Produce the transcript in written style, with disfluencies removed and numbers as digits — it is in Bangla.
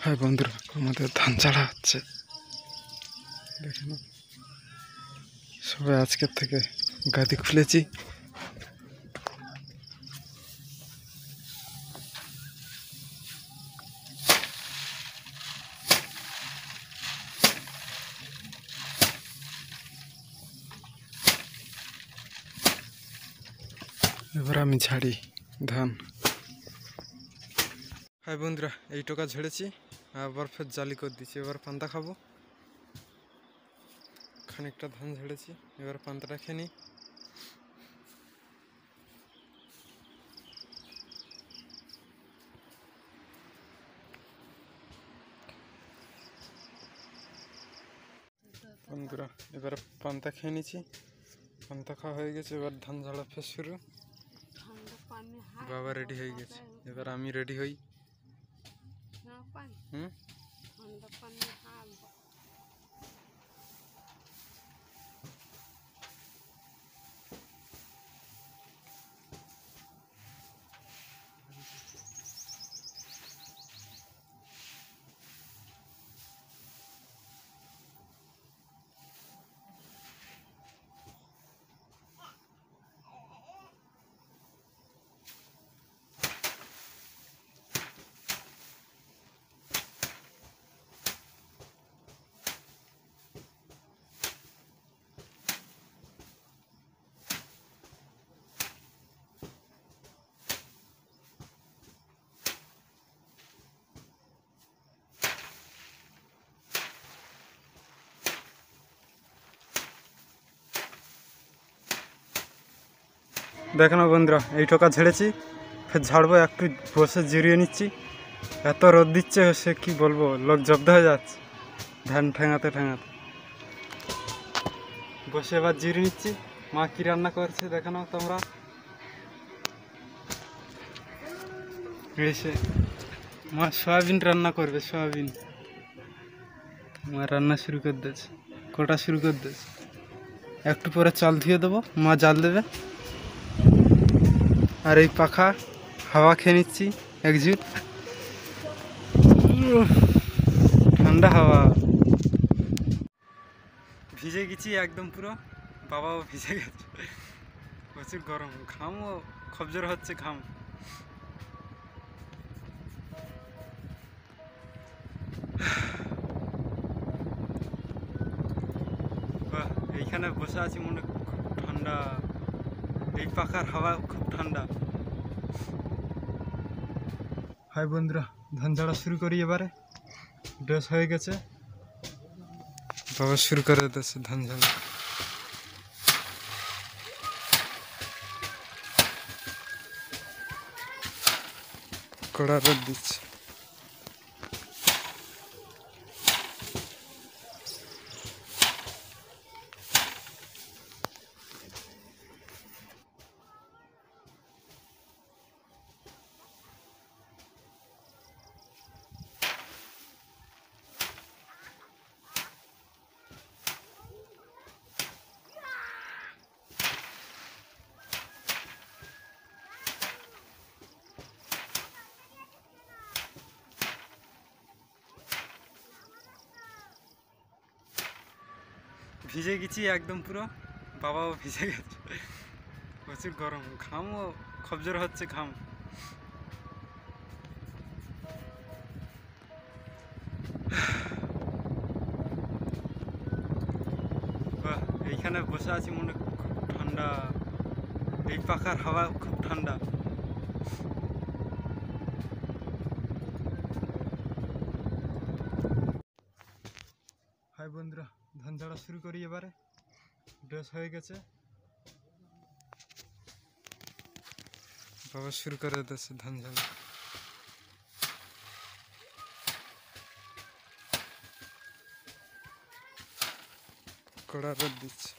হাই বন্ধুরা, আমাদের ধান চারা হচ্ছে। দেখেন, সবাই আজকের থেকে গাদি খুলেছি। এবার আমি ঝাড়ি ধান। হাই বন্ধুরা, এই টোকা ঝেড়েছি, আবার ফের জালি করে দিচ্ছি। এবার পান্তা খাবো। খানিকটা ধান ঝেড়েছি, এবার পান্তাটা খেয়ে নিই। বন্ধুরা, এবার পান্তা খেয়ে নিচ্ছি। পান্তা খাওয়া হয়ে গেছে, এবার ধান ঝাড়া ফের শুরু। বাবা রেডি হয়ে গেছে, এবার আমি রেডি হই। দেখো না বন্ধুরা, এই টোকা ঝেড়েছি, ফের ঝাড়বো। একটু বসে জিরিয়ে নিচ্ছি। এত রোদ দিচ্ছে, সে কি বলবো, লোক জব্দ হয়ে যাচ্ছে ধান ঠেঙাতে ঠেঙাতে। বসে এবার জিরিয়ে নিচ্ছি। মা কি রান্না করছে দেখো না তোমরা। এসে মা সয়াবিন রান্না করবে, সয়াবিন। মা রান্না শুরু করে দিয়েছে, কোটা শুরু করে দিয়েছে। একটু পরে চাল ধুয়ে দেবো, মা জাল দেবে। আর এই পাখা হাওয়া খেয়ে নিচ্ছি একজুট, ঠান্ডা হাওয়া। ভিজে গেছি একদম পুরো, বাবাও ভিজে গেছে। প্রচুর গরম, ঘামও খুব জোর হচ্ছে, ঘাম। এইখানে বসে আছি, মনে খুব ঠান্ডা। এই পাখার হাওয়া খুব ঠান্ডা। হাই বন্ধুরা, ধান ঝাড়া শুরু করি এবারে। ড্রেস হয়ে গেছে, বাবা শুরু করে দিতেছে ধান ঝাড়া। কড়া রোদ দিচ্ছে। ভিজে গেছি একদম পুরো, বাবাও ভিজে গেছে। প্রচুর গরম, ঘামও খুব জোর হচ্ছে, ঘাম। এইখানে বসে আছি, মনে খুব ঠান্ডা। এই পাখার হাওয়া খুব ঠান্ডা। হাই বন্ধুরা, ধান ঝাড়া শুরু করি এবারে। ড্রেস হয়ে গেছে, বাবা শুরু করে দিতেছে ধান ঝাড়া। কড়া রোদ দিচ্ছে।